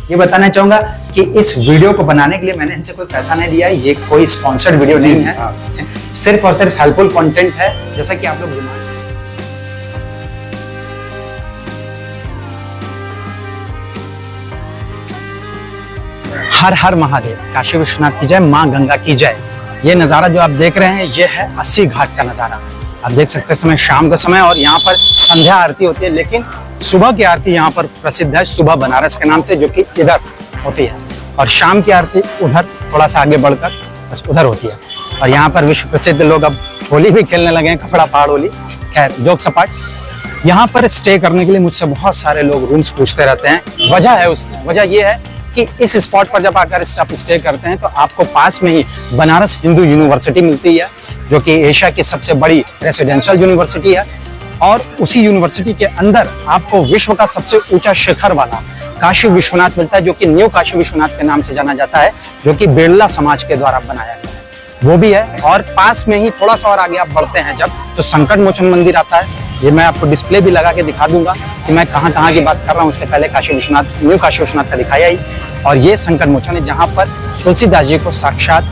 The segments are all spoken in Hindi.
ये बताना चाहूंगा कि इस वीडियो को बनाने के लिए मैंने इनसे कोई पैसा नहीं लिया है, ये कोई स्पॉन्सर्ड वीडियो नहीं है, सिर्फ और सिर्फ हेल्पफुल कंटेंट है। जैसा कि आप लोग हर हर महादेव, काशी विश्वनाथ की जय, माँ गंगा की जय। ये नज़ारा जो आप देख रहे हैं ये है अस्सी घाट का नज़ारा। आप देख सकते हैं समय शाम का समय और यहाँ पर संध्या आरती होती है, लेकिन सुबह की आरती यहाँ पर प्रसिद्ध है, सुबह बनारस के नाम से, जो कि इधर होती है, और शाम की आरती उधर थोड़ा सा आगे बढ़कर बस उधर होती है। और यहाँ पर विश्व प्रसिद्ध लोग अब होली भी खेलने लगे हैं, कपड़ा पहाड़ होली। खैर जोक सपाट, यहाँ पर स्टे करने के लिए मुझसे बहुत सारे लोग रूम्स पूछते रहते हैं। वजह है, उसकी वजह ये है कि इस स्पॉट पर जब आकर आप स्टे करते हैं तो आपको पास में ही बनारस हिंदू यूनिवर्सिटी मिलती है, जो कि एशिया की सबसे बड़ी रेसिडेंशियल यूनिवर्सिटी है। और उसी यूनिवर्सिटी के अंदर आपको विश्व का सबसे ऊंचा शिखर वाला काशी विश्वनाथ मिलता है, जो कि न्यू काशी विश्वनाथ के नाम से जाना जाता है, जो कि बिरला समाज के द्वारा बनाया गया है, वो भी है। और पास में ही थोड़ा सा और आगे आप बढ़ते हैं जब, तो संकट मोचन मंदिर आता है। ये मैं आपको डिस्प्ले भी लगा के दिखा दूंगा कि मैं कहाँ कहाँ की बात कर रहा हूँ। उससे पहले काशी विश्वनाथ, न्यू काशी विश्वनाथ का दिखाया ही। और ये संकट मोचन है, जहाँ पर तुलसीदास जी को साक्षात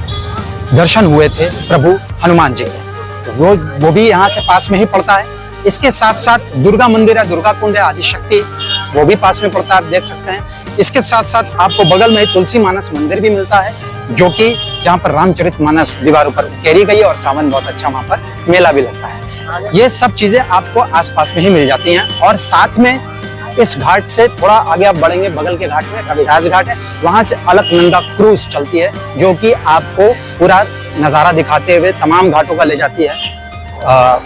दर्शन हुए थे प्रभु हनुमान जी के, तो वो भी यहाँ से पास में ही पड़ता है। इसके साथ साथ दुर्गा मंदिर है, दुर्गा कुंड है, आदिशक्ति, वो भी पास में पड़ता है, आप देख सकते हैं। इसके साथ साथ आपको बगल में तुलसी मानस मंदिर भी मिलता है, जो कि जहाँ पर रामचरितमानस दीवारों पर उकेरी गई है और सावन बहुत अच्छा वहाँ पर मेला भी लगता है। ये सब चीजें आपको आसपास में ही मिल जाती हैं। और साथ में इस घाट से थोड़ा आगे आप बढ़ेंगे, बगल के घाट में कविराज घाट है, वहां से अलकनंदा क्रूज चलती है, जो कि आपको पूरा नजारा दिखाते हुए तमाम घाटों का ले जाती है।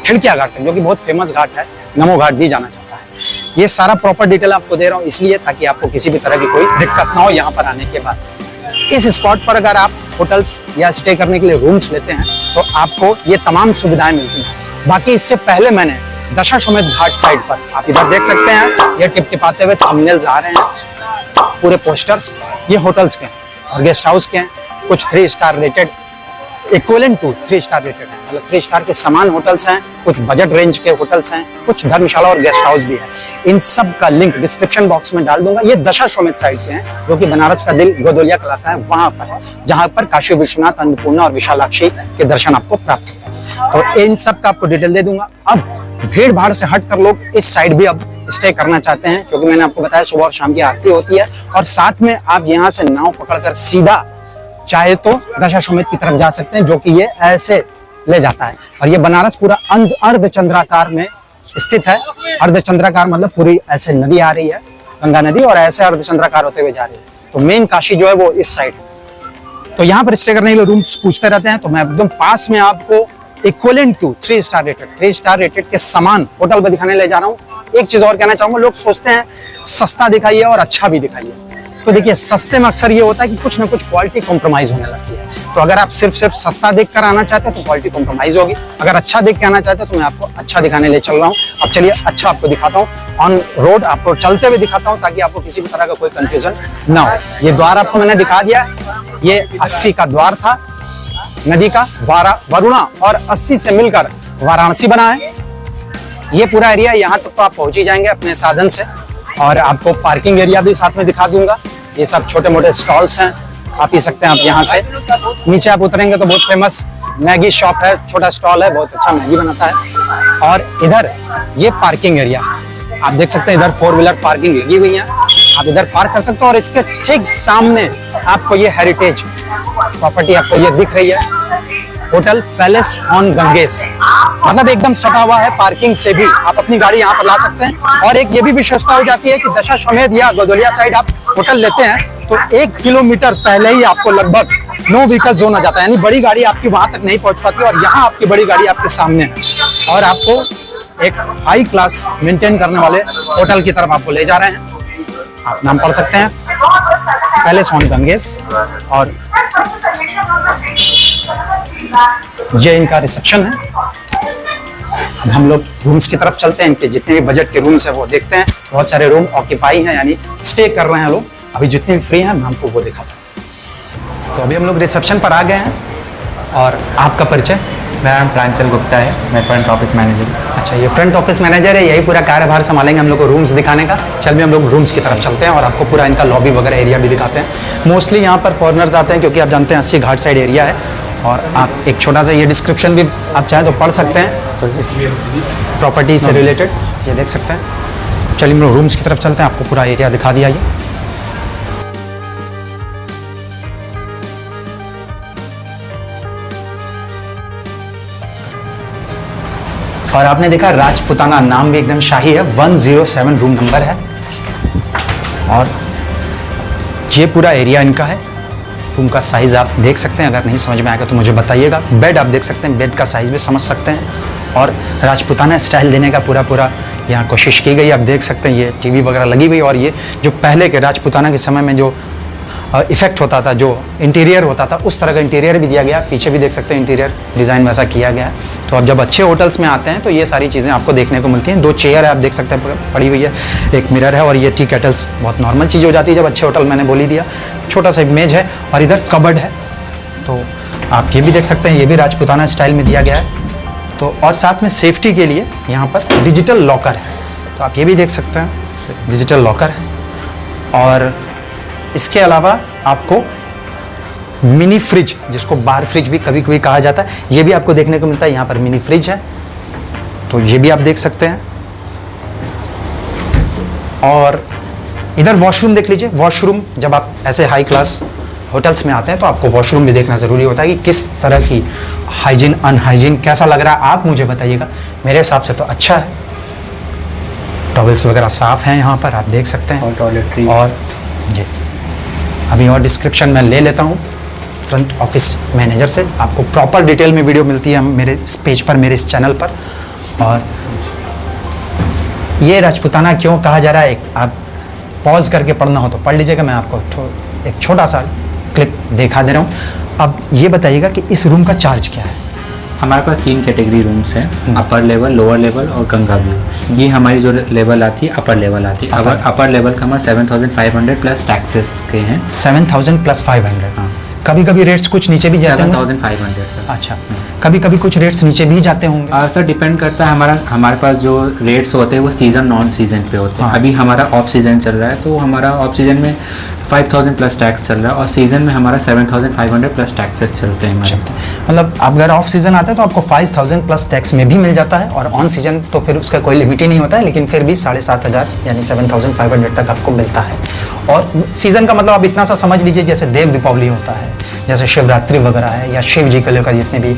खिड़किया घाट है, जो कि बहुत फेमस घाट है, नमो घाट भी जाना जाता है। ये सारा प्रॉपर डिटेल आपको दे रहा हूँ इसलिए ताकि आपको किसी भी तरह की कोई दिक्कत ना हो यहाँ पर आने के बाद। इस स्पॉट पर अगर आप होटल्स या स्टे करने के लिए रूम्स लेते हैं तो आपको ये तमाम सुविधाएं मिलती हैं। बाकी इससे पहले मैंने दशाश्वमेध घाट साइड पर, आप इधर देख सकते हैं, ये टिपटिपाते हुए थंबनेल्स आ रहे हैं, पूरे पोस्टर्स, ये होटल्स के हैं और गेस्ट हाउस के हैं। कुछ 3 star rated, equivalent to 3 star rated है, मतलब 3 स्टार के समान होटल्स हैं, कुछ बजट रेंज के होटल्स हैं, कुछ धर्मशाला और गेस्ट हाउस भी है। इन सब का लिंक डिस्क्रिप्शन बॉक्स में डाल दूंगा। ये दशाश्वमेध साइड पे हैं, जो कि बनारस का दिल गोदोलिया कहलाता है, वहां पर, जहां पर काशी विश्वनाथ, अन्नपूर्णा और विशालाक्षी के दर्शन आपको प्राप्त होते हैं। तो इन सब का आपको डिटेल दे दूंगा। अब भीड़ भाड़ से हट कर लोग इस साइड भी अब स्टे करना चाहते हैं, क्योंकि मैंने आपको बताया सुबह और शाम की आरती होती है, और साथ में आप यहाँ से नाव पकड़कर सीधा चाहे तो दशाश्वमेध की तरफ जा सकते हैं, जो कि ये ऐसे ले जाता है। और ये बनारस पूरा अर्धचंद्राकार में स्थित है। अर्धचंद्राकार मतलब पूरी ऐसे नदी आ रही है, गंगा नदी, और ऐसे अर्धचंद्राकार होते हुए जा रही है। तो मेन काशी जो है वो इस साइड है। तो यहाँ पर स्टे करने के लिए रूम्स पूछते रहते हैं, तो मैं एकदम पास में आपको इक्विवेलेंट टू 3 स्टार रेटेड के समान होटल पर दिखाने ले जा रहा हूँ। एक चीज और कहना चाहूंगा, लोग सोचते हैं सस्ता दिखाइए और अच्छा भी दिखाइए। तो देखिए, सस्ते में अक्सर ये होता है कि कुछ ना कुछ क्वालिटी कॉम्प्रोमाइज होने लगती है। तो अगर आप सिर्फ सस्ता देख कर आना चाहते हैं तो क्वालिटी कॉम्प्रोमाइज होगी, अगर अच्छा देख के आना चाहते हैं तो मैं आपको अच्छा दिखाने ले चल रहा हूँ। अब चलिए अच्छा आपको दिखाता हूँ, ऑन रोड आपको चलते हुए दिखाता हूँ, ताकि आपको किसी भी तरह का कोई कंफ्यूजन ना हो। ये द्वार आपको मैंने दिखा दिया, ये 80 का द्वार था, नदी का वरुणा और 80 से मिलकर वाराणसी बना है। ये पूरा एरिया, यहाँ तक तो आप पहुंच ही जाएंगे अपने साधन से। और आपको पार्किंग एरिया भी साथ में दिखा दूंगा। ये सब छोटे मोटे स्टॉल्स हैं, आप पी सकते हैं। आप यहाँ से नीचे आप उतरेंगे तो बहुत फेमस मैगी शॉप है, छोटा स्टॉल है, बहुत अच्छा मैगी बनाता है। और इधर ये पार्किंग एरिया आप देख सकते हैं, इधर 4 व्हीलर पार्किंग लगी हुई है, आप इधर पार्क कर सकते हो। और इसके ठीक सामने आपको ये हेरिटेज प्रॉपर्टी आपको ये दिख रही है, होटल पैलेस ऑन गंगेस, मतलब एकदम सटा हुआ है। पार्किंग से भी आप अपनी गाड़ी यहाँ पर ला सकते हैं। और एक ये भी विशेषता हो जाती है कि दशाश्वमेध या गोदोलिया साइड आप होटल लेते हैं तो 1 किलोमीटर पहले ही आपको लगभग नो व्हीकल जोन आ जाता है, यानी बड़ी गाड़ी आपकी वहां तक नहीं पहुंच पाती, और यहाँ आपकी बड़ी गाड़ी आपके सामने है। और आपको एक हाई क्लास मेंटेन करने वाले होटल की तरफ आपको ले जा रहे हैं। आप नाम पढ़ सकते हैं, पैलेस ऑन गंगेस। और ये इनका रिसेप्शन है। अब हम लोग रूम्स की तरफ चलते हैं, इनके जितने भी बजट के रूम्स हैं वो देखते हैं। बहुत सारे रूम ऑक्यूपाई हैं, यानी स्टे कर रहे हैं लोग। अभी जितने भी फ्री हैं मैं हमको वो दिखाता हूँ। तो अभी हम लोग रिसेप्शन पर आ गए हैं। और आपका परिचय? मेरा नाम प्रांचल गुप्ता है, मैं फ्रंट ऑफिस मैनेजर हूँ। अच्छा, ये फ्रंट ऑफिस मैनेजर है, यही पूरा कार्यभार संभालेंगे हम लोग को रूम्स दिखाने का। चल भी हम लोग रूम्स की तरफ चलते हैं और आपको पूरा इनका लॉबी वगैरह एरिया भी दिखाते हैं। मोस्टली यहाँ पर फॉरनर्स आते हैं क्योंकि आप जानते हैं अस्सी घाट साइड एरिया है। और आप एक छोटा सा ये डिस्क्रिप्शन भी आप चाहें तो पढ़ सकते हैं इस प्रॉपर्टी से रिलेटेड, ये देख सकते हैं। चलिए हम लोग रूम्स की तरफ चलते हैं, आपको पूरा एरिया दिखा दिया ये। और आपने देखा राजपुताना, नाम भी एकदम शाही है। 107 रूम नंबर है और ये पूरा एरिया इनका है। रूम का साइज़ आप देख सकते हैं, अगर नहीं समझ में आएगा तो मुझे बताइएगा। बेड आप देख सकते हैं, बेड का साइज़ भी समझ सकते हैं। और राजपुताना स्टाइल देने का पूरा यहाँ कोशिश की गई। आप देख सकते हैं ये टीवी वगैरह लगी हुई। और ये जो पहले के राजपुताना के समय में जो इफेक्ट होता था, जो इंटीरियर होता था, उस तरह का इंटीरियर भी दिया गया। पीछे भी देख सकते हैं इंटीरियर डिज़ाइन वैसा किया गया है। तो आप जब अच्छे होटल्स में आते हैं तो ये सारी चीज़ें आपको देखने को मिलती हैं। 2 चेयर है, आप देख सकते हैं पड़ी हुई है, एक मिरर है और ये टी केटल्स बहुत नॉर्मल चीज़ हो जाती है जब अच्छे होटल, मैंने बोल ही दिया। छोटा सा मेज है और इधर कबर्ड है, तो आप ये भी देख सकते हैं, ये भी राजपुताना स्टाइल में दिया गया है। तो और साथ में सेफ्टी के लिए यहाँ पर डिजिटल लॉकर है, तो आप ये भी देख सकते हैं डिजिटल लॉकर है। और इसके अलावा आपको मिनी फ्रिज, जिसको बार फ्रिज भी कभी कभी कहा जाता है, ये भी आपको देखने को मिलता है। यहाँ पर मिनी फ्रिज है, तो ये भी आप देख सकते हैं। और इधर वॉशरूम देख लीजिए। वॉशरूम, जब आप ऐसे हाई क्लास होटल्स में आते हैं तो आपको वॉशरूम भी देखना ज़रूरी होता है कि किस तरह की हाइजीन अनहाइजीन कैसा लग रहा है, आप मुझे बताइएगा। मेरे हिसाब से तो अच्छा है, टॉवेल्स वगैरह साफ़ हैं यहाँ पर, आप देख सकते हैं। और टॉयलेटरी और जी, अभी और डिस्क्रिप्शन में ले लेता हूँ फ्रंट ऑफिस मैनेजर से। आपको प्रॉपर डिटेल में वीडियो मिलती है मेरे इस पेज पर, मेरे इस चैनल पर। और ये राजपुताना क्यों कहा जा रहा है, आप पॉज करके पढ़ना हो तो पढ़ लीजिएगा। मैं आपको एक छोटा सा क्लिप दिखा दे रहा हूँ। अब ये बताइएगा कि इस रूम का चार्ज क्या है। हमारे पास 3 कैटेगरी रूम्स हैं, अपर लेवल, लोअर लेवल और गंगा व्यू। ये हमारी जो लेवल आती है अपर लेवल आती है। अपर लेवल का हमारा 7500 प्लस टैक्सेस के हैं। 7000 प्लस 500। हाँ, कभी कभी रेट्स कुछ नीचे भी जाते हैं। 7500 सर। अच्छा, कभी कभी कुछ रेट्स नीचे भी जाते होंगे। सर डिपेंड करता है, हमारे पास जो रेट्स होते हैं वो सीजन नॉन सीजन पे होते हैं। हाँ। अभी हमारा ऑफ सीजन चल रहा है, तो हमारा ऑफ सीजन में 5000 प्लस टैक्स चल रहा है और सीजन में हमारा 7500 प्लस टैक्सेस चलते हैं हमारे। मतलब आप अगर ऑफ सीजन आते हैं तो आपको 5000 प्लस टैक्स में भी मिल जाता है, और ऑन सीजन तो फिर उसका कोई लिमिट ही नहीं होता है, लेकिन फिर भी 7500 यानी 7500 तक आपको मिलता है। और सीजन का मतलब आप इतना सा समझ लीजिए, जैसे देव दीपावली होता है, जैसे शिवरात्रि वगैरह है, या शिव जी को लेकर जितने भी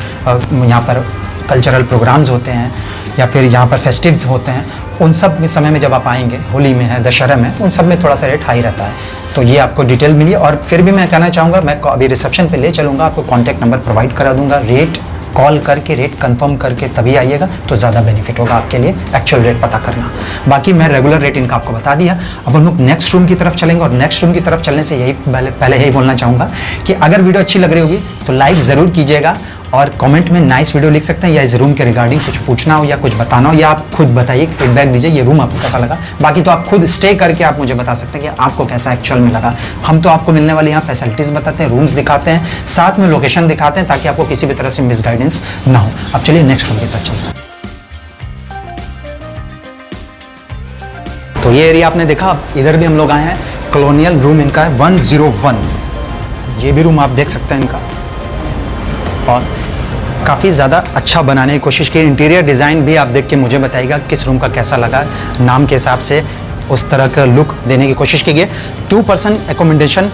यहाँ पर कल्चरल प्रोग्राम्स होते हैं, या फिर यहाँ पर फेस्टिव्स होते हैं, उन सब समय में जब आप आएंगे, होली में है, दशहरा में, उन सब में थोड़ा सा रेट हाई रहता है। तो ये आपको डिटेल मिली। और फिर भी मैं कहना चाहूँगा, मैं अभी रिसेप्शन पे ले चलूँगा, आपको कॉन्टैक्ट नंबर प्रोवाइड करा दूँगा। रेट कॉल करके, रेट कंफर्म करके तभी आइएगा, तो ज़्यादा बेनिफिट होगा आपके लिए एक्चुअल रेट पता करना। बाकी मैं रेगुलर रेट इनका आपको बता दिया। अब हम लोग नेक्स्ट रूम की तरफ चलेंगे, और नेक्स्ट रूम की तरफ चलने से यही पहले यही बोलना चाहूँगा कि अगर वीडियो अच्छी लग रही होगी तो लाइक ज़रूर कीजिएगा, और कमेंट में नाइस वीडियो लिख सकते हैं, या इस रूम के रिगार्डिंग कुछ पूछना हो या कुछ बताना हो, या आप खुद बताइए, फीडबैक दीजिए ये रूम आपको कैसा लगा। बाकी तो आप खुद स्टे करके आप मुझे बता सकते हैं कि आपको कैसा एक्चुअल में लगा। हम तो आपको मिलने वाली यहाँ फैसिलिटीज़ बताते हैं, रूम्स दिखाते हैं, साथ में लोकेशन दिखाते हैं, ताकि आपको किसी भी तरह से मिसगाइडेंस ना हो। अब चलिए नेक्स्ट रूम की तरफ चलते हैं। तो ये एरिया आपने देखा, इधर भी हम लोग आए हैं। कॉलोनियल रूम इनका है 101। ये भी रूम आप देख सकते हैं इनका, और काफ़ी ज़्यादा अच्छा बनाने की कोशिश की। इंटीरियर डिज़ाइन भी आप देख के मुझे बताइएगा किस रूम का कैसा लगा। नाम के हिसाब से उस तरह का लुक देने की कोशिश की गई। 2 पर्सन एकोमोडेशन,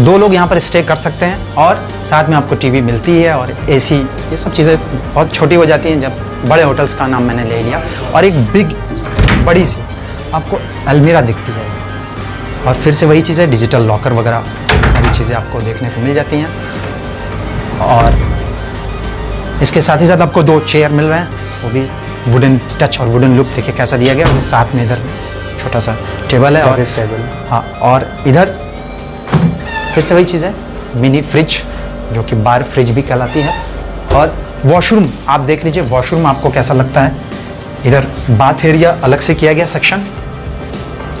2 लोग यहाँ पर स्टे कर सकते हैं, और साथ में आपको टीवी मिलती है और एसी। ये सब चीज़ें बहुत छोटी हो जाती हैं जब बड़े होटल्स का नाम मैंने ले लिया। और एक बड़ी सी आपको अलमीरा दिखती है, और फिर से वही चीज़ है, डिजिटल लॉकर वगैरह सारी चीज़ें आपको देखने को मिल जाती हैं। और इसके साथ ही साथ आपको 2 चेयर मिल रहे हैं, वो भी वुडन टच और वुडन लुक देखिए कैसा दिया गया। साथ में इधर छोटा सा टेबल है, और हाँ, और इधर फिर से वही चीज़ है, मिनी फ्रिज, जो कि बार फ्रिज भी कहलाती है। और वॉशरूम आप देख लीजिए, वॉशरूम आपको कैसा लगता है। इधर बाथ एरिया अलग से किया गया सेक्शन,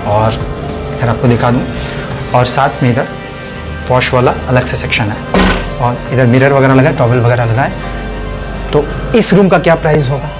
और इधर आपको दिखा दूँ, और साथ में इधर वॉश वाला अलग से सेक्शन है। और इधर मिरर वगैरह लगा है, टॉवेल वगैरह लगा है। तो इस रूम का क्या प्राइस होगा?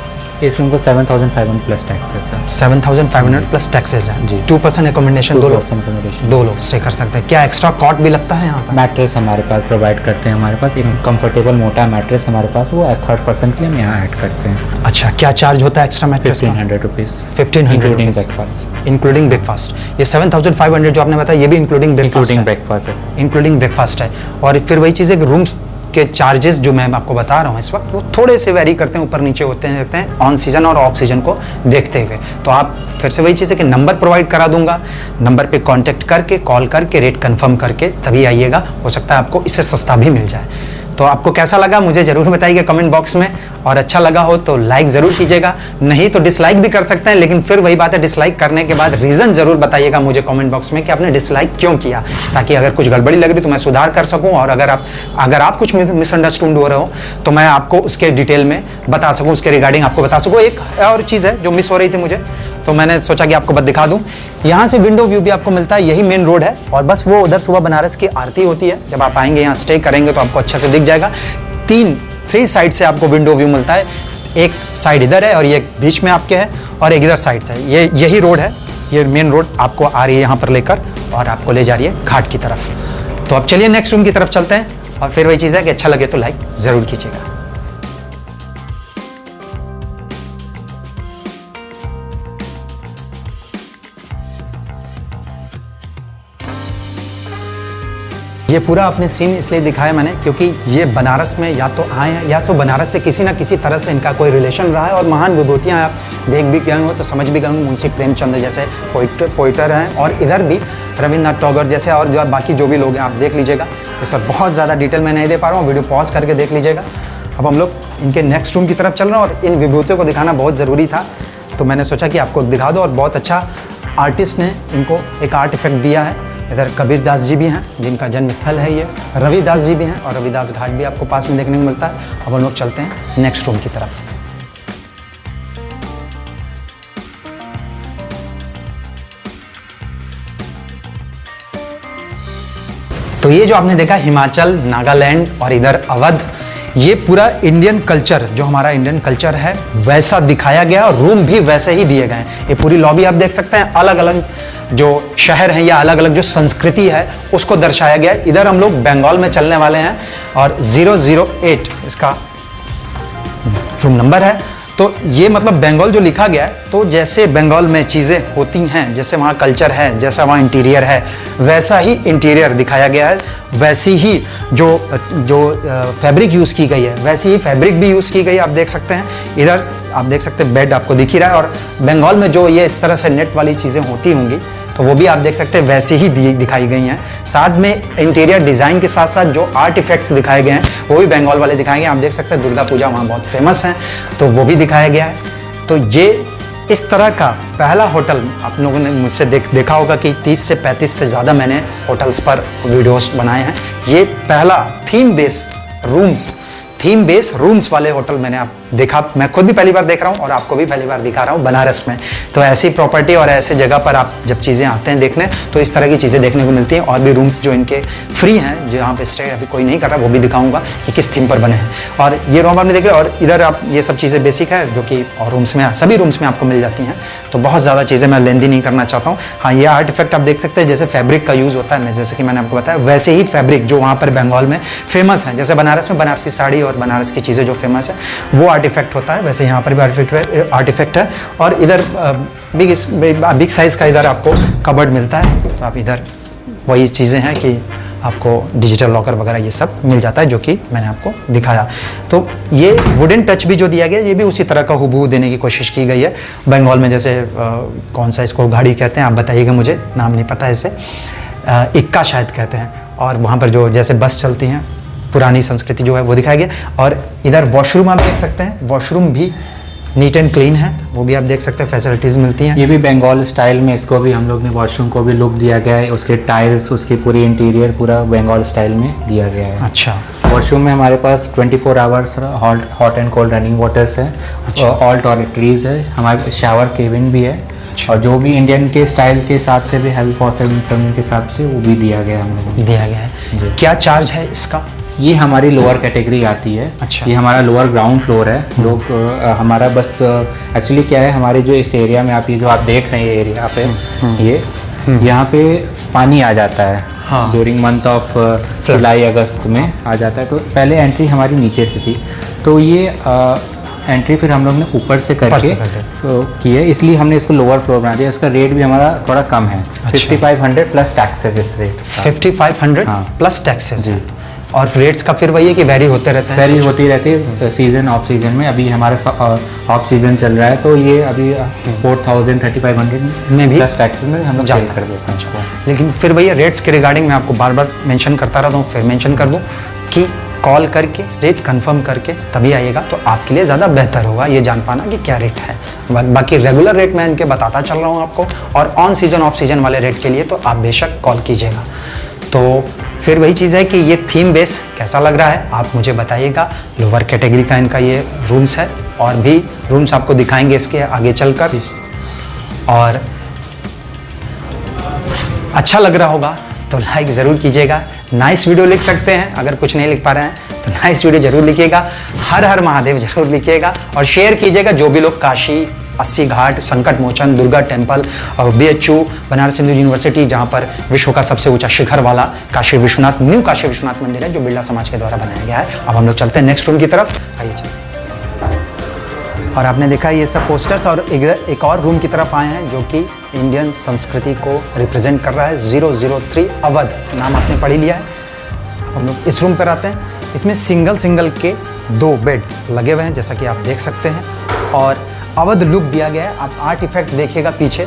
इस रूम को 7,500 प्लस टैक्स है सर। 7,500 प्लस टैक्सेस है जी। 2% एकोमोडेशन, 2% accommodation। 2 लोग स्टे कर सकते हैं। क्या एक्स्ट्रा कॉट भी लगता है यहाँ पर? मैट्रेस हमारे पास प्रोवाइड करते हैं, हमारे पास एक कंफर्टेबल मोटा मैट्रेस हमारे पास, वो 3rd पर्सन के लिए हम यहाँ ऐड करते हैं। अच्छा, क्या चार्ज होता है एक्स्ट्रा मैट्रेस का? 1,500 rupees 1500 including rupees। Breakfast. Including breakfast. ये 7,500 जो आपने बताया ये भी इंक्लूडिंग ब्रेकफास्ट इंक्लूडिंग है? ब्रेकफास्ट है सर। इंक्लूडिंग ब्रेकफास्ट है। और फिर वही चीज़ है कि रूम्स के चार्जेस जो मैं आपको बता रहा हूँ इस वक्त, वो थोड़े से वेरी करते हैं, ऊपर नीचे होते रहते हैं ऑन सीजन और ऑफ सीजन को देखते हुए। तो आप फिर से वही चीज़ है कि नंबर प्रोवाइड करा दूंगा, नंबर पे कांटेक्ट करके, कॉल करके, रेट कंफर्म करके तभी आइएगा। हो सकता है आपको इससे सस्ता भी मिल जाए। तो आपको कैसा लगा मुझे ज़रूर बताइएगा कमेंट बॉक्स में, और अच्छा लगा हो तो लाइक ज़रूर कीजिएगा, नहीं तो डिसलाइक भी कर सकते हैं। लेकिन फिर वही बात है, डिसलाइक करने के बाद रीज़न ज़रूर बताइएगा मुझे कमेंट बॉक्स में कि आपने डिसलाइक क्यों किया, ताकि अगर कुछ गड़बड़ी लग रही तो मैं सुधार कर सकूं, और अगर आप कुछ मिसअंडरस्टूड हो रहे हो तो मैं आपको उसके डिटेल में बता सकूँ, उसके रिगार्डिंग आपको बता सकूँ। एक और चीज़ है जो मिस हो रही थी मुझे, तो मैंने सोचा कि आपको बस दिखा दूं। यहाँ से विंडो व्यू भी आपको मिलता है, यही मेन रोड है, और बस वो उधर सुबह बनारस की आरती होती है। जब आप आएंगे यहाँ स्टे करेंगे तो आपको अच्छे से दिख जाएगा। 3 साइड से आपको विंडो व्यू मिलता है। एक साइड इधर है और ये बीच में आपके है, और एक इधर साइड से है। यही रोड है, ये मेन रोड आपको आ रही है यहाँ पर लेकर, और आपको ले जा रही है घाट की तरफ। तो अब चलिए नेक्स्ट रूम की तरफ चलते हैं, और फिर वही चीज़ है कि अच्छा लगे तो लाइक ज़रूर कीजिएगा। ये पूरा आपने सीन इसलिए दिखाया मैंने क्योंकि ये बनारस में या तो आए हैं, या तो बनारस से किसी ना किसी तरह से इनका कोई रिलेशन रहा है, और महान विभूतियाँ आप देख भी गए हो तो समझ भी गए हो। मुंशी प्रेमचंद जैसे पोइटर हैं, और इधर भी रविन्द्रनाथ टैगोर जैसे, और जो बाकी जो भी लोग हैं आप देख लीजिएगा। इस पर बहुत ज़्यादा डिटेल मैं नहीं दे पा रहा हूँ, वीडियो पॉज करके देख लीजिएगा। अब हम लोग इनके नेक्स्ट रूम की तरफ चल रहे हैं, और इन विभूतियों को दिखाना बहुत ज़रूरी था, तो मैंने सोचा कि आपको दिखा दो। और बहुत अच्छा आर्टिस्ट ने इनको एक आर्ट इफेक्ट दिया है। इधर कबीर दास जी भी हैं जिनका जन्म स्थल है ये, रविदास जी भी हैं, और रविदास घाट भी आपको पास में देखने को मिलता है। अब हम लोग चलते हैं नेक्स्ट रूम की तरफ। तो ये जो आपने देखा हिमाचल, नागालैंड और इधर अवध, ये पूरा इंडियन कल्चर, जो हमारा इंडियन कल्चर है वैसा दिखाया गया, और रूम भी वैसे ही दिए गए हैं। ये पूरी लॉबी आप देख सकते हैं, अलग अलग जो शहर हैं या अलग अलग जो संस्कृति है उसको दर्शाया गया है। इधर हम लोग बंगाल में चलने वाले हैं, और 008 इसका रूम नंबर है। तो ये मतलब बंगाल जो लिखा गया है, तो जैसे बंगाल में चीज़ें होती हैं, जैसे वहाँ कल्चर है, जैसा वहाँ इंटीरियर है, वैसा ही इंटीरियर दिखाया गया है। वैसी ही जो फैब्रिक यूज़ की गई है, वैसी ही फैब्रिक भी यूज़ की गई है। आप देख सकते हैं, इधर आप देख सकते हैं बेड आपको दिख ही रहा है, और बंगाल में जो ये इस तरह से नेट वाली चीज़ें होती होंगी तो वो भी आप देख सकते हैं वैसे ही दिखाई गई हैं। साथ में इंटीरियर डिज़ाइन के साथ साथ जो आर्ट इफेक्ट्स दिखाए गए हैं वो भी बंगाल वाले दिखाए गए। आप देख सकते हैं दुर्गा पूजा वहाँ बहुत फेमस है, तो वो भी दिखाया गया है। तो ये इस तरह का पहला होटल आप लोगों ने मुझसे देखा होगा कि 30 से 35 से ज़्यादा मैंने होटल्स पर वीडियोस बनाए हैं। ये पहला थीम बेस रूम्स वाले होटल मैंने आप देखा, मैं खुद भी पहली बार देख रहा हूँ और आपको भी पहली बार दिखा रहा हूँ बनारस में। तो ऐसी प्रॉपर्टी और ऐसे जगह पर आप जब चीज़ें आते हैं देखने, तो इस तरह की चीज़ें देखने को मिलती हैं। और भी रूम्स जो इनके फ्री हैं, जहाँ पे स्टे अभी कोई नहीं कर रहा, वो भी दिखाऊंगा कि किस थीम पर बने हैं। और ये रूम आपने देखे, और इधर आप ये सब चीज़ें बेसिक है जो कि और रूम्स में सभी रूम्स में आपको मिल जाती हैं। तो बहुत ज़्यादा चीज़ें मैं लेंदी नहीं करना चाहता हूँ। हाँ, ये आर्ट इफेक्ट आप देख सकते हैं, जैसे फैब्रिक का यूज़ होता है, जैसे कि मैंने आपको बताया वैसे ही फैब्रिक जो वहाँ पर बंगाल में फेमस है, जैसे बनारस में बनारसी साड़ी और बनारस की चीज़ें जो फेमस है वो आर्ट इफेक्ट होता है, वैसे यहाँ पर भी आर्ट इफेक्ट है। और इधर बिग साइज़ का इधर आपको कबर्ड मिलता है, तो आप इधर वही चीज़ें हैं कि आपको डिजिटल लॉकर वगैरह ये सब मिल जाता है, जो कि मैंने आपको दिखाया। तो ये वुडन टच भी जो दिया गया, ये भी उसी तरह का हुबहू देने की कोशिश की गई है। बंगाल में जैसे कौन सा इसको घड़ी कहते हैं, आप बताइएगा, मुझे नाम नहीं पता है इसे, इक्का शायद कहते हैं। और वहाँ पर जो जैसे बस चलती हैं, पुरानी संस्कृति जो है वो दिखाया गया। और इधर वॉशरूम आप देख सकते हैं, वॉशरूम भी नीट एंड क्लीन है, वो भी आप देख सकते हैं, फैसिलिटीज़ मिलती हैं। ये भी बंगाल स्टाइल में, इसको भी हम लोग ने वॉशरूम को भी लुक दिया गया है, उसके टाइल्स, उसकी पूरी इंटीरियर पूरा बंगाल स्टाइल में दिया गया है। अच्छा, वॉशरूम में हमारे पास 24 hours hot and cold running waters है, ऑल टॉयलेटरीज है, हमारे शावर केबिन भी है। और जो भी इंडियन के स्टाइल के हिसाब से भी हेल्थ फॉर के हिसाब से वो भी दिया गया है हम लोगों को। दिया गया है। क्या चार्ज है इसका? ये हमारी लोअर कैटेगरी आती है। अच्छा। ये हमारा लोअर ग्राउंड फ्लोर है। लोग हमारा बस एक्चुअली क्या है, हमारे जो इस एरिया में आप ये जो आप देख रहे हैं ये एरिया पे, ये यहाँ पे पानी आ जाता है। हाँ। ड्यूरिंग मंथ ऑफ जुलाई अगस्त में आ जाता है। तो पहले एंट्री हमारी नीचे से थी, तो ये एंट्री फिर हम लोग ने ऊपर से करके की है, इसलिए हमने इसको लोअर फ्लोर बना दिया। इसका रेट भी हमारा थोड़ा कम है। 5500 प्लस टैक्सेस इस रेट। 5500 प्लस टैक्सेस जी। और रेट्स का फिर वही है कि वेरी होते रहते हैं? वेरी होती रहती है सीजन ऑफ सीजन में। अभी हमारा ऑफ सीजन चल रहा है, तो ये अभी 4000 3500 में भी प्लस टैक्सेस में हम लोग सेल कर देते हैं। लेकिन फिर वही रेट्स के रिगार्डिंग मैं आपको बार बार मेंशन करता रहता हूँ, फिर मेंशन कर दूँ कि कॉल करके रेट कंफर्म करके तभी आइएगा, तो आपके लिए ज़्यादा बेहतर होगा ये जान पाना कि क्या रेट है। बाकी रेगुलर रेट मैं इनके बताता चल रहा हूँ आपको, और ऑन सीजन ऑफ सीजन वाले रेट के लिए तो आप बेशक कॉल कीजिएगा। तो फिर वही चीज़ है कि ये थीम बेस कैसा लग रहा है आप मुझे बताइएगा। लोअर कैटेगरी का इनका ये रूम्स है, और भी रूम्स आपको दिखाएंगे इसके आगे चलकर। और अच्छा लग रहा होगा तो लाइक ज़रूर कीजिएगा। नाइस वीडियो लिख सकते हैं, अगर कुछ नहीं लिख पा रहे हैं तो नाइस वीडियो जरूर लिखिएगा। हर हर महादेव जरूर लिखिएगा, और शेयर कीजिएगा जो भी लोग काशी, 80 घाट, संकट मोचन, दुर्गा टेम्पल और BHU बनारस हिंदू यूनिवर्सिटी, जहाँ पर विश्व का सबसे ऊंचा शिखर वाला काशी विश्वनाथ, न्यू काशी विश्वनाथ मंदिर है जो बिरला समाज के द्वारा बनाया गया है। अब हम लोग चलते हैं नेक्स्ट रूम की तरफ, आइए चलिए। और आपने देखा ये सब पोस्टर्स, और एक और रूम की तरफ आए हैं जो कि इंडियन संस्कृति को रिप्रेजेंट कर रहा है। 003 अवध नाम आपने पढ़ ही लिया है। अब हम लोग इस रूम पर आते हैं। इसमें सिंगल के 2 बेड लगे हुए हैं जैसा कि आप देख सकते हैं, और अवध लुक दिया गया है। आप आर्ट इफेक्ट देखिएगा पीछे,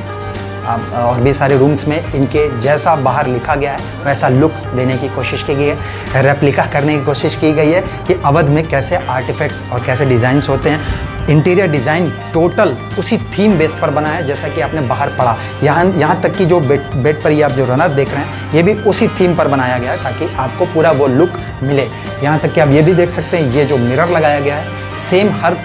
और भी सारे रूम्स में इनके जैसा बाहर लिखा गया है वैसा लुक देने की कोशिश की गई है, रेप्लिका करने की कोशिश की गई है कि अवध में कैसे आर्ट इफेक्ट्स और कैसे डिज़ाइंस होते हैं। इंटीरियर डिज़ाइन टोटल उसी थीम बेस पर बना है जैसा कि आपने बाहर पढ़ा। यहाँ तक कि जो बेड पर ही आप जो रनर देख रहे हैं ये भी उसी थीम पर बनाया गया है ताकि आपको पूरा वो लुक मिले। यहाँ तक कि आप ये भी देख सकते हैं, ये जो मिरर लगाया गया है सेम हर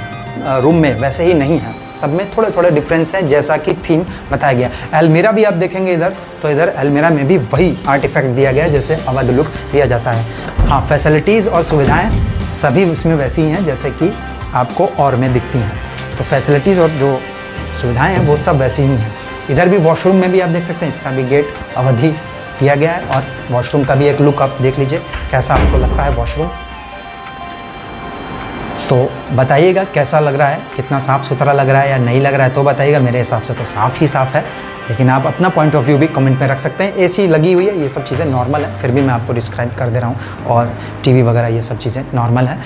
रूम में वैसे ही नहीं है, सब में थोड़े थोड़े डिफरेंस हैं जैसा कि थीम बताया गया। अलमीरा भी आप देखेंगे इधर, तो इधर अलमीरा में भी वही आर्ट इफेक्ट दिया गया है जैसे अवध लुक दिया जाता है। हाँ, फैसिलिटीज़ और सुविधाएं सभी इसमें वैसी ही हैं जैसे कि आपको और में दिखती हैं। तो फैसिलिटीज़ और जो सुविधाएं हैं वो सब वैसी ही हैं। इधर भी वॉशरूम में भी आप देख सकते हैं, इसका भी गेट अवधि दिया गया है, और वॉशरूम का भी एक लुक आप देख लीजिए कैसा आपको लगता है वॉशरूम। तो बताइएगा कैसा लग रहा है, कितना साफ़ सुथरा लग रहा है या नहीं लग रहा है, तो बताइएगा। मेरे हिसाब से तो साफ़ ही साफ़ है, लेकिन आप अपना पॉइंट ऑफ व्यू भी कमेंट में रख सकते हैं। AC लगी हुई है, ये सब चीज़ें नॉर्मल है, फिर भी मैं आपको डिस्क्राइब कर दे रहा हूँ, और TV वगैरह ये सब चीज़ें नॉर्मल है।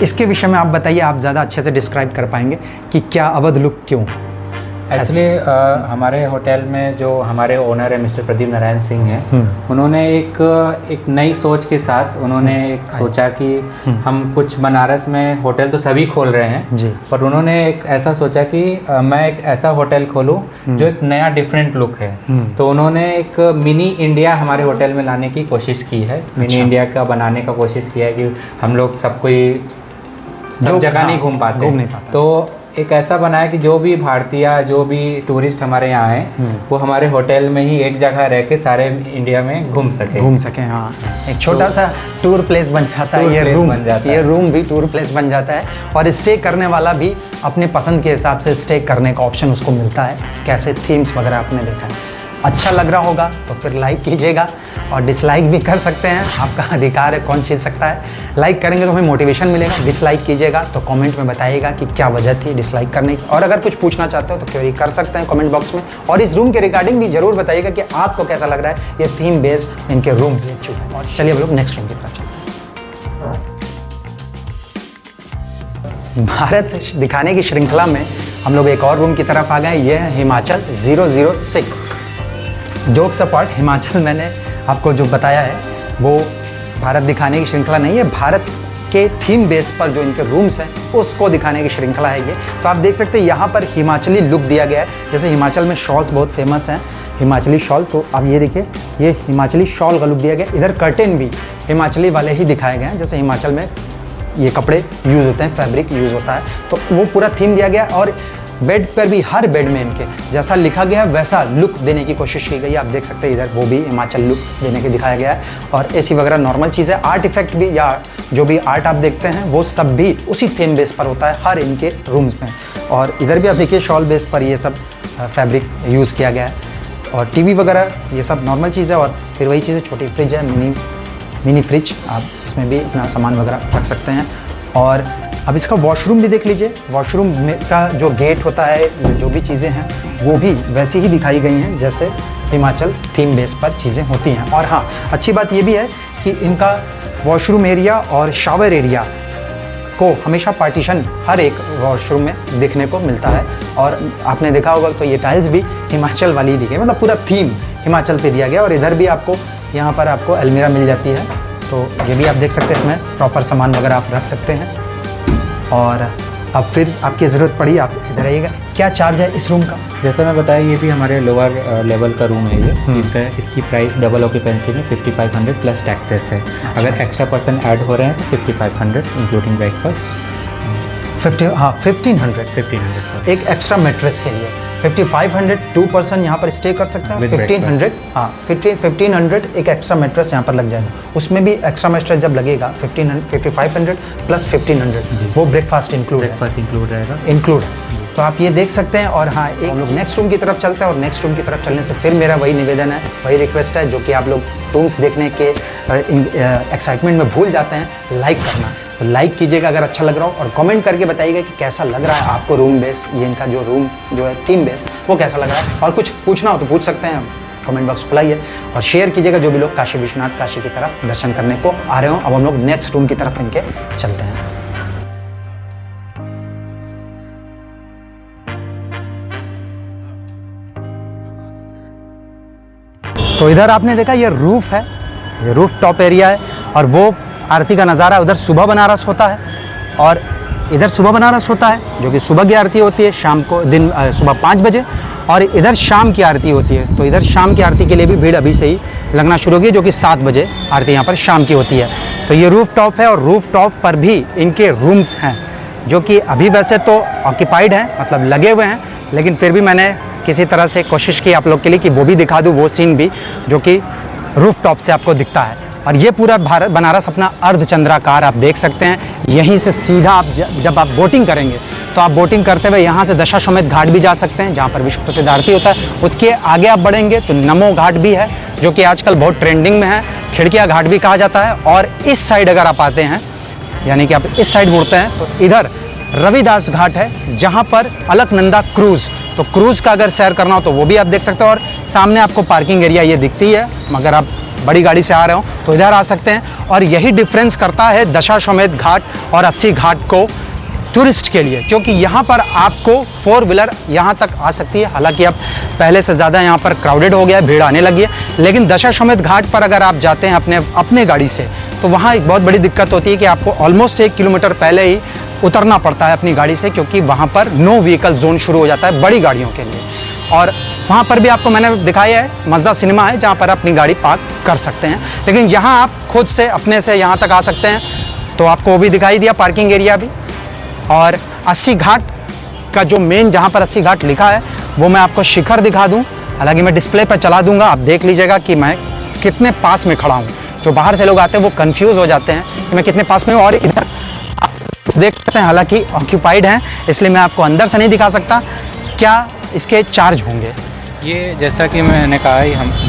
इसके विषय में आप बताइए, आप ज़्यादा अच्छे से डिस्क्राइब कर पाएंगे कि क्या अवध लुक क्यों। एक्चुअली हमारे होटल में जो हमारे ओनर है मिस्टर प्रदीप नारायण सिंह हैं, उन्होंने एक नई सोच के साथ उन्होंने एक सोचा कि हम कुछ बनारस में होटल तो सभी खोल रहे हैं जी, पर उन्होंने एक ऐसा सोचा कि मैं एक ऐसा होटल खोलूं जो एक नया डिफरेंट लुक है। तो उन्होंने एक मिनी इंडिया हमारे होटल में लाने की कोशिश की है। मिनी इंडिया का बनाने का कोशिश किया है कि हम लोग सब कोई सब जगह नहीं घूम पाते, तो एक ऐसा बनाया कि जो भी भारतीय जो भी टूरिस्ट हमारे यहाँ आए वो हमारे होटल में ही एक जगह रह के सारे इंडिया में घूम सके। हाँ, एक छोटा सा टूर प्लेस बन जाता है ये रूम भी टूर प्लेस बन जाता है, और स्टे करने वाला भी अपने पसंद के हिसाब से स्टे करने का ऑप्शन उसको मिलता है। कैसे थीम्स वगैरह आपने देखा है, अच्छा लग रहा होगा तो फिर लाइक कीजिएगा, और डिसलाइक भी कर सकते हैं, आपका अधिकार है, कौन छीन सकता है। लाइक करेंगे तो हमें मोटिवेशन मिलेगा, डिसलाइक कीजिएगा तो कमेंट में बताइएगा कि क्या वजह थी डिसलाइक करने की, और अगर कुछ पूछना चाहते हो तो क्वेरी कर सकते हैं कमेंट बॉक्स में, और इस रूम के रिगार्डिंग भी जरूर बताइएगा कि आपको कैसा लग रहा है ये थीम बेस इनके रूम्स। और चलिए हम लोग नेक्स्ट रूम की तरफ चलते हैं। भारत दिखाने की श्रृंखला में हम लोग एक और रूम की तरफ आ गए, ये है हिमाचल 006। जोक्स अपार्ट, हिमाचल मैंने आपको जो बताया है वो भारत दिखाने की श्रृंखला नहीं है, भारत के थीम बेस पर जो इनके रूम्स हैं उसको दिखाने की श्रृंखला है ये। तो आप देख सकते हैं यहाँ पर हिमाचली लुक दिया गया है, जैसे हिमाचल में शॉल्स बहुत फेमस हैं, हिमाचली शॉल। तो अब ये देखिए, ये हिमाचली शॉल का लुक दिया गया। इधर कर्टेन भी हिमाचली वाले ही दिखाए गए हैं, जैसे हिमाचल में ये कपड़े यूज़ होते हैं, फैब्रिक यूज़ होता है, तो वो पूरा थीम दिया गया। और बेड पर भी हर बेड में इनके जैसा लिखा गया है वैसा लुक देने की कोशिश की गई है। आप देख सकते हैं इधर वो भी हिमाचल लुक देने के दिखाया गया है। और एसी वगैरह नॉर्मल चीज़ है। आर्ट इफेक्ट भी या जो भी आर्ट आप देखते हैं वो सब भी उसी थीम बेस पर होता है हर इनके रूम्स में। और इधर भी आप देखिए शॉल बेस पर ये सब फैब्रिक यूज़ किया गया है। और टीवी वगैरह ये सब नॉर्मल चीज़ है। और फिर वही चीज़ है, छोटी फ्रिज है, मिनी फ्रिज, आप इसमें भी अपना सामान वगैरह रख सकते हैं। और अब इसका वॉशरूम भी देख लीजिए। वॉशरूम में का जो गेट होता है, जो भी चीज़ें हैं वो भी वैसी ही दिखाई गई हैं जैसे हिमाचल थीम बेस पर चीज़ें होती हैं। और हाँ, अच्छी बात ये भी है कि इनका वॉशरूम एरिया और शावर एरिया को हमेशा पार्टीशन हर एक वॉशरूम में देखने को मिलता है। और आपने देखा होगा तो ये टाइल्स भी हिमाचल वाली ही दिखे, मतलब पूरा थीम हिमाचल पे दिया गया। और इधर भी आपको यहाँ पर आपको अलमीरा मिल जाती है, तो ये भी आप देख सकते हैं, इसमें प्रॉपर सामान वगैरह आप रख सकते हैं। और अब फिर आपकी ज़रूरत पड़ी आप इधर आइएगा। क्या चार्ज है इस रूम का? जैसे मैं बताया, ये भी हमारे लोअर लेवल का रूम है ये। इसकी प्राइस डबल ऑक्यूपेंसी में 5500 प्लस टैक्सेस है। अगर एक्स्ट्रा पर्सन ऐड हो रहे हैं तो 5500 इंक्लूडिंग ब्रेकफास्ट। 1500 एक एक्स्ट्रा मैट्रेस के लिए 5500 2 पर्सन यहाँ पर स्टे कर सकते हैं। 1500 हाँ 1500 एक एक्स्ट्रा मैट्रेस यहाँ पर लग जाएगा। उसमें भी एक्स्ट्रा मैट्रेस जब लगेगा 5500 प्लस 1500 वो ब्रेकफास्ट इंक्लूड रहेगा। इंक्लूड तो आप ये देख सकते हैं। और हाँ, एक हम लोग नेक्स्ट रूम की तरफ चलते हैं। और नेक्स्ट रूम की तरफ चलने से फिर मेरा वही निवेदन है, वही रिक्वेस्ट है जो कि आप लोग रूम्स देखने के एक्साइटमेंट में भूल जाते हैं, लाइक करना। तो लाइक कीजिएगा अगर अच्छा लग रहा हो, और कमेंट करके बताइएगा कि कैसा लग रहा है आपको रूम बेस, ये इनका जो रूम जो है थीम बेस वो कैसा लग रहा है। और कुछ पूछना हो तो पूछ सकते हैं, कमेंट बॉक्स खुलाइए। और शेयर कीजिएगा जो भी लोग काशी विश्वनाथ काशी की तरफ दर्शन करने को आ रहे हो। अब हम लोग नेक्स्ट रूम की तरफ इनके चलते हैं। तो इधर आपने देखा ये रूफ है, ये रूफ टॉप एरिया है। और वो आरती का नज़ारा उधर सुबह बनारस होता है और इधर सुबह बनारस होता है, जो कि सुबह की आरती होती है शाम को, सुबह 5 बजे। और इधर शाम की आरती होती है। तो इधर शाम की आरती के लिए भी भीड़ अभी से ही लगना शुरू होगी, जो कि 7 बजे आरती यहाँ पर शाम की होती है। तो ये रूफ टॉप है और रूफ टॉप पर भी इनके रूम्स हैं, जो कि अभी वैसे तो ऑक्यूपाइड हैं, मतलब लगे हुए हैं, लेकिन फिर भी मैंने किसी तरह से कोशिश की आप लोग के लिए कि वो भी दिखा दूँ, वो सीन भी जो कि रूफ टॉप से आपको दिखता है। और ये पूरा बनारस अपना अर्धचंद्राकार आप देख सकते हैं। यहीं से सीधा आप जब आप बोटिंग करेंगे तो आप बोटिंग करते हुए यहाँ से दशाश्वमेध घाट भी जा सकते हैं, जहाँ पर विश्व प्रसिद्ध आरती होता है। उसके आगे आप बढ़ेंगे तो नमो घाट भी है, जो कि आजकल बहुत ट्रेंडिंग में है, खिड़किया घाट भी कहा जाता है। और इस साइड अगर आप आते हैं, यानी कि आप इस साइड मुड़ते हैं, तो इधर रविदास घाट है, जहाँ पर अलकनंदा क्रूज़, तो क्रूज़ का अगर सैर करना हो तो वो भी आप देख सकते हो। और सामने आपको पार्किंग एरिया ये दिखती है, मगर आप बड़ी गाड़ी से आ रहे हो तो इधर आ सकते हैं। और यही डिफरेंस करता है दशाश्वमेध घाट और 80 घाट को टूरिस्ट के लिए, क्योंकि यहाँ पर आपको 4 व्हीलर यहाँ तक आ सकती है। हालांकि अब पहले से ज़्यादा यहाँ पर क्राउडेड हो गया है, भीड़ आने लगी है, लेकिन दशाश्वमेध घाट पर अगर आप जाते हैं अपने गाड़ी से, तो वहाँ एक बहुत बड़ी दिक्कत होती है कि आपको ऑलमोस्ट 1 किलोमीटर पहले ही उतरना पड़ता है अपनी गाड़ी से, क्योंकि वहाँ पर नो व्हीकल जोन शुरू हो जाता है बड़ी गाड़ियों के लिए। और वहाँ पर भी आपको मैंने दिखाया है, मज़दा सिनेमा है, जहाँ पर अपनी गाड़ी पार्क कर सकते हैं। लेकिन यहाँ आप खुद से अपने से यहाँ तक आ सकते हैं, तो आपको वो भी दिखाई दिया, पार्किंग एरिया भी। और 80 घाट का जो मेन जहाँ पर 80 घाट लिखा है वो मैं आपको शिखर दिखा दूँ। हालांकि मैं डिस्प्ले पर चला दूँगा, आप देख लीजिएगा कि मैं कितने पास में खड़ा हूँ। जो बाहर से लोग आते हैं वो कंफ्यूज हो जाते हैं कि मैं कितने पास में हूँ। और इधर आप देख सकते हैं, हालांकि ऑक्यूपाइड हैं, इसलिए मैं आपको अंदर से नहीं दिखा सकता। क्या इसके चार्ज होंगे? ये जैसा कि मैंने कहा,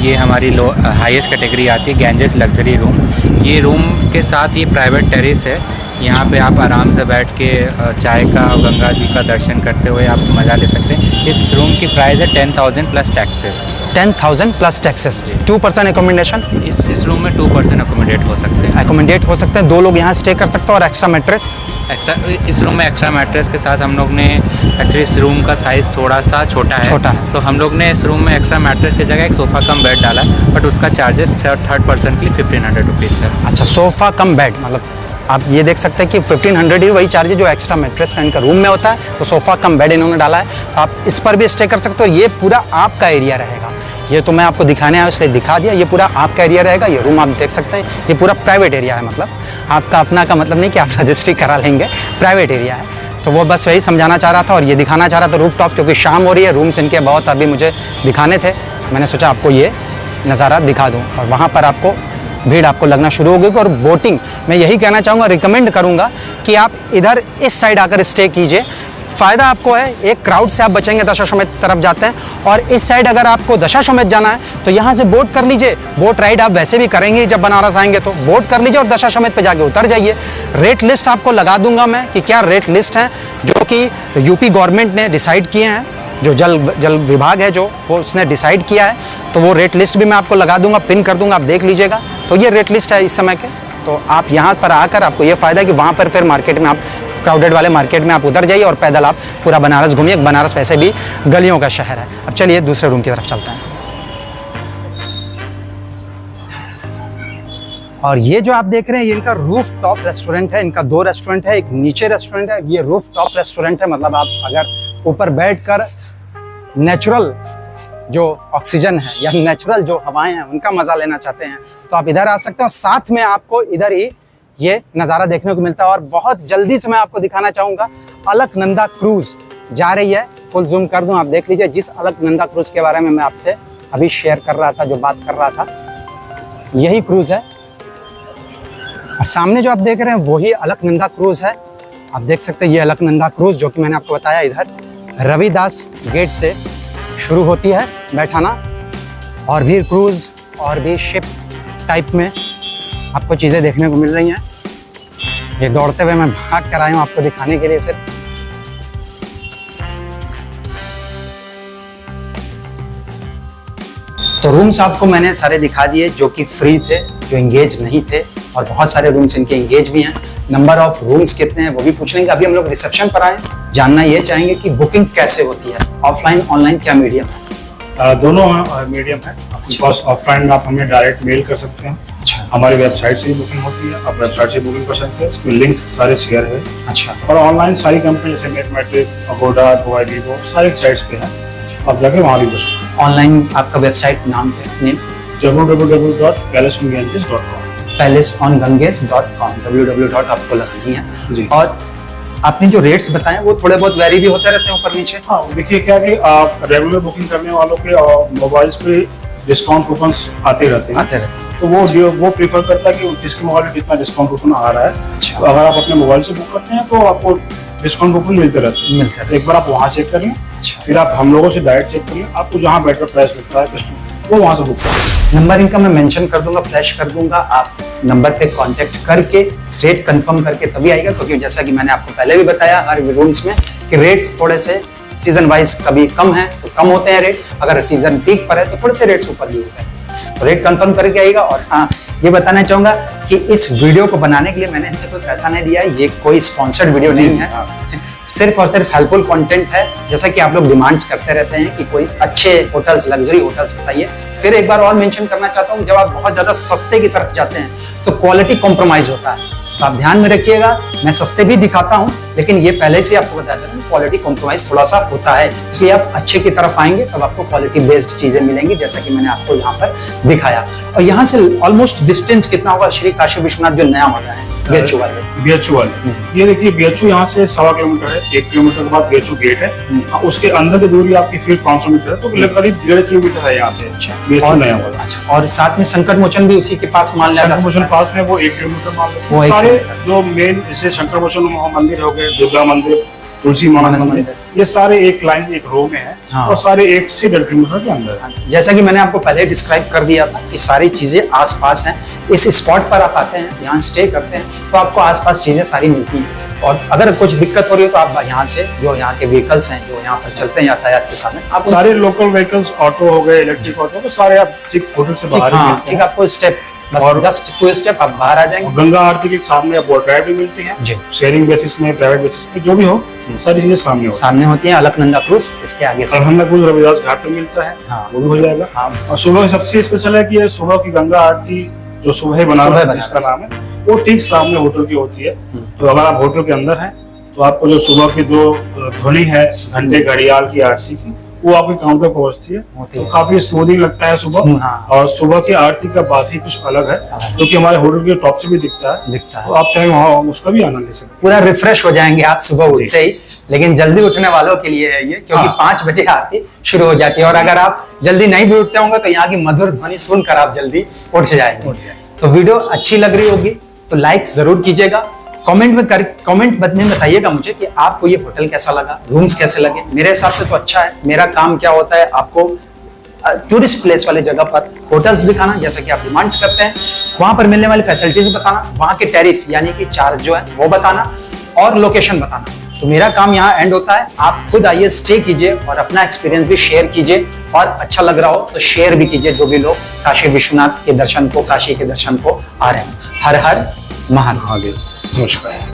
ये हमारी हाईएस्ट कैटेगरी आती है, गैंजेस लग्जरी रूम। ये रूम के साथ ये प्राइवेट टेरेस है, यहाँ पे आप आराम से बैठ के चाय का और गंगा जी का दर्शन करते हुए आप मज़ा ले सकते हैं। इस रूम की प्राइस है 10,000 plus taxes. 10,000 plus taxes. 2 person accommodation इस रूम में 2 पर्सन अकोमोडेट हो सकते हैं। 2 लोग यहाँ स्टे कर सकते हैं। और एक्स्ट्रा मैट्रेस, इस रूम में एक्स्ट्रा मैट्रेस के साथ हम लोग ने एक्चुअली इस रूम का साइज़ थोड़ा सा छोटा है, तो हम लोग ने इस रूम में एक्स्ट्रा मैट्रेस की जगह एक सोफ़ा कम बेड डाला, बट उसका चार्जेस थर्ड पर्सन के लिए 1500 रुपीज़ सर। अच्छा, सोफ़ा कम बेड, मतलब आप ये देख सकते हैं कि 1500 ही वही चार्ज है जो एक्स्ट्रा मैट्रेस का इनका रूम में होता है। तो सोफ़ा कम बेड इन्होंने डाला है, तो आप इस पर भी स्टे कर सकते हो। ये पूरा आपका एरिया रहेगा। ये तो मैं आपको दिखाने आया इसलिए दिखा दिया। ये पूरा आपका एरिया रहेगा। ये रूम आप देख सकते हैं, ये पूरा प्राइवेट एरिया है। मतलब आपका अपना का मतलब नहीं कि आप रजिस्ट्री करा लेंगे, प्राइवेट एरिया है। तो वो बस वही समझाना चाह रहा था और ये दिखाना चाह रहा था रूफ टॉप, क्योंकि शाम हो रही है, रूम्स इनके बहुत अभी मुझे दिखाने थे, मैंने सोचा आपको ये नज़ारा दिखा दूँ। और वहाँ पर आपको भीड़ आपको लगना शुरू हो गई। और बोटिंग मैं यही कहना चाहूँगा, रिकमेंड करूँगा कि आप इधर इस साइड आकर स्टे कीजिए, फ़ायदा आपको है, एक क्राउड से आप बचेंगे, दशाश्वमेध तरफ जाते हैं, और इस साइड अगर आपको दशाश्वमेध जाना है तो यहाँ से बोट कर लीजिए। बोट राइड आप वैसे भी करेंगे जब बनारस आएंगे, तो बोट कर लीजिए और दशाश्वमेध पे जाके उतर जाइए। रेट लिस्ट आपको लगा दूंगा मैं कि क्या रेट लिस्ट है, जो कि यूपी गवर्नमेंट ने डिसाइड किए हैं, जो जल विभाग है जो वो उसने डिसाइड किया है, तो वो रेट लिस्ट भी मैं आपको लगा दूंगा, पिन कर दूंगा, आप देख लीजिएगा। तो ये रेट लिस्ट है इस समय के। तो आप यहाँ पर आकर आपको ये फ़ायदा है कि वहाँ पर फिर मार्केट में आप क्राउडेड वाले मार्केट में आप उतर जाइए और पैदल आप पूरा बनारस घूमिए। बनारस वैसे भी गलियों का शहर है। अब चलिए दूसरे रूम की तरफ चलते हैं। और ये जो आप देख रहे हैं ये इनका रूफ टॉप रेस्टोरेंट है। इनका 2 रेस्टोरेंट है, एक नीचे रेस्टोरेंट है, ये रूफ टॉप रेस्टोरेंट है। मतलब आप अगर ऊपर बैठकर नेचुरल जो ऑक्सीजन है या नेचुरल जो हवाएं हैं उनका मजा लेना चाहते हैं तो आप इधर आ सकते हो। साथ में आपको इधर ही ये नज़ारा देखने को मिलता है। और बहुत जल्दी से मैं आपको दिखाना चाहूँगा, अलकनंदा क्रूज जा रही है। फुल जूम कर दूं, आप देख लीजिए। जिस अलकनंदा क्रूज के बारे में मैं आपसे अभी शेयर कर रहा था, जो बात कर रहा था, यही क्रूज है। और सामने जो आप देख रहे हैं वही अलकनंदा क्रूज है। आप देख सकते हैं ये अलकनंदा क्रूज, जो कि मैंने आपको बताया इधर रविदास गेट से शुरू होती है बैठाना। और भी क्रूज और भी शिप टाइप में आपको चीज़ें देखने को मिल रही हैं। ये दौड़ते हुए मैं भाग कर आया हूँ आपको दिखाने के लिए सिर्फ। तो रूम्स आपको मैंने सारे दिखा दिए जो कि फ्री थे, जो एंगेज नहीं थे, और बहुत सारे रूम्स इनके एंगेज भी हैं। नंबर ऑफ रूम्स कितने हैं वो भी पूछ लेंगे। अभी हम लोग रिसेप्शन पर आए, जानना ये चाहेंगे कि बुकिंग कैसे होती है, ऑफलाइन ऑनलाइन क्या मीडियम है? दोनों मीडियम है। आपके पास ऑफलाइन में आप हमें डायरेक्ट मेल कर सकते हैं। अच्छा, हमारी वेबसाइट से ही बुकिंग होती है, आप वेबसाइट से बुकिंग कर सकते हैं, इसमें लिंक सारे शेयर है। अच्छा। और ऑनलाइन सारी कंपनी जैसे मैथमेटिक, अगोडा, प्रोवाइडिगो सारी साइट्स पे है, आप जाके वहाँ भी बुक सकते हैं। ऑनलाइन आपका वेबसाइट नाम क्या है? www.palaceonganges.com palaceonganges.com www. आपको लगानी है जी। और आपने जो रेट्स बताए वो थोड़े बहुत वेरी भी होते रहते हैं ऊपर नीचे। हाँ, देखिए क्या कि आप रेगुलर बुकिंग करने वालों के मोबाइल्स पे डिस्काउंट कूपन आते रहते हैं, तो वो प्रीफर करता है कि जिसके मोबाइल में कितना डिस्काउंट कूपन आ रहा है। अच्छा। तो अगर आप अपने मोबाइल से बुक करते हैं तो आपको डिस्काउंट कूपन मिलते रहते हैं। एक बार आप वहाँ चेक कर लें, फिर आप हम लोगों से डायरेक्ट चेक कर लें, आपको जहाँ बेटर प्राइस लगता है कस्टमर वो वहाँ से बुक करें। नंबर इनका मैं मेंशन कर दूंगा, फ्लैश कर दूंगा। आप नंबर पे कांटेक्ट करके रेट कंफर्म करके तभी आएगा, क्योंकि जैसा कि मैंने आपको पहले भी बताया हर रूम्स में कि रेट्स थोड़े से सीजन वाइज कभी कम है तो कम होते हैं रेट, अगर सीजन पीक पर है तो थोड़े से रेट्स ऊपर भी होते हैं। तो रेट कंफर्म करके आएगा। और हाँ, ये बताना चाहूंगा कि इस वीडियो को बनाने के लिए मैंने इनसे कोई पैसा नहीं लिया है, ये कोई स्पॉन्सर्ड वीडियो नहीं है, सिर्फ और सिर्फ हेल्पफुल कंटेंट है। जैसा कि आप लोग डिमांड्स करते रहते हैं कि कोई अच्छे होटल्स, लग्जरी होटल्स बताइए। फिर एक बार और मेंशन करना चाहता हूँ, जब आप बहुत ज्यादा सस्ते की तरफ जाते हैं तो क्वालिटी कॉम्प्रोमाइज होता है, तो आप ध्यान में रखिएगा। मैं सस्ते भी दिखाता हूँ, लेकिन ये पहले से आपको बता दें क्वालिटी कॉम्प्रोमाइज थोड़ा सा होता है, इसलिए आप अच्छे की तरफ आएंगे तब आपको क्वालिटी बेस्ड चीजें मिलेंगी, जैसा कि मैंने आपको यहाँ पर दिखाया। और यहाँ से ऑलमोस्ट डिस्टेंस कितना होगा श्री काशी विश्वनाथ जो नया हो रहा है BHU वाले? BHU वाले, ये देखिए BHU यहाँ से 1.25 किलोमीटर है, 1 किलोमीटर के बाद BHU गेट है, उसके अंदर की दूरी आपकी फिर 500 मीटर है, तो करीब 1.5 किलोमीटर है यहाँ से। अच्छा, BHU नया वाला। अच्छा, और साथ में संकट मोचन भी उसी के पास मान लिया, संकट मोचन पास में वो 1 किलोमीटर मान लो। सारे जो मेन जैसे शंकर मोचन मंदिर हो गए, दुर्गा मंदिर, तुलसी मानस मंदिर, ये सारे एक लाइन एक रो में है। हाँ। और सारे 1 से 1.5 किलोमीटर के अंदर। जैसा कि मैंने आपको पहले डिस्क्राइब कर दिया था कि सारी चीजें आसपास हैं। इस स्पॉट पर आप आते हैं, यहाँ स्टे करते हैं, तो आपको आसपास चीजें सारी मिलती हैं। और अगर कुछ दिक्कत हो रही हो तो आप यहाँ से जो यहाँ के व्हीकल्स हैं जो यहाँ पर चलते हैं यातायात के सामने, आप सारे लोकल व्हीकल्स, ऑटो हो गए, इलेक्ट्रिक ऑटो, तो सारे आप ठीक होटल से बाहर ही मिलते हैं। ठीक, आपको स्टेप बस जस्ट 2 स्टेप आप बाहर आ जाएंगे। गंगा आरती के सामने आप बोट राइड भी मिलती है जी, शेयरिंग बेसिस में, प्राइवेट बेसिस पे, जो भी हो सारी चीजें सामने होती हैं। अलकनंदा क्रूज इसके आगे से, अलकनंदा क्रूज रविदास घाट पे मिलता है। हाँ, वो भी हो जाएगा। हाँ। और सुबह सबसे स्पेशल है कि ये सुबह की गंगा आरती जो सुबह बनारस जिसका नाम है, वो ठीक सामने होटल की होती है। तो अगर आप होटल के अंदर हैं तो आपको जो सुबह की 2 ध्वनि है घंटे घड़ियाल की आरती की, वो आपके काउंटर पर पहुंचती है, होती तो है। काफी स्मूथिंग लगता है सुबह। हाँ। और सुबह की आरती का बात ही कुछ अलग है, जो कि हमारे होटल के टॉप से भी दिखता है। दिखता है। तो आप चाहे वहाँ उसका भी आनंद ले सकते पूरा रिफ्रेश हो जाएंगे आप सुबह उठते ही। लेकिन जल्दी उठने वालों के लिए है ये, क्योंकि हाँ। 5 बजे आरती शुरू हो जाती है, और अगर आप जल्दी नहीं भी उठते होंगे तो यहाँ की मधुर ध्वनि सुनकर आप जल्दी उठ जाएंगे। तो वीडियो अच्छी लग रही होगी तो लाइक जरूर कीजिएगा। कमेंट में बताइएगा मुझे कि आपको ये होटल कैसा लगा, रूम्स कैसे लगे। मेरे हिसाब से तो अच्छा है। मेरा काम क्या होता है, आपको टूरिस्ट प्लेस वाली जगह पर होटल्स दिखाना, जैसा कि आप डिमांड्स करते हैं, वहां पर मिलने वाली फैसिलिटीज बताना, वहां के टैरिफ यानी कि चार्ज जो है वो बताना, और लोकेशन बताना। तो मेरा काम यहाँ एंड होता है। आप खुद आइए, स्टे कीजिए और अपना एक्सपीरियंस भी शेयर कीजिए, और अच्छा लग रहा हो तो शेयर भी कीजिए जो भी लोग काशी विश्वनाथ के दर्शन को, काशी के दर्शन को आ रहे हैं। हर हर महादेव। नमस्कार।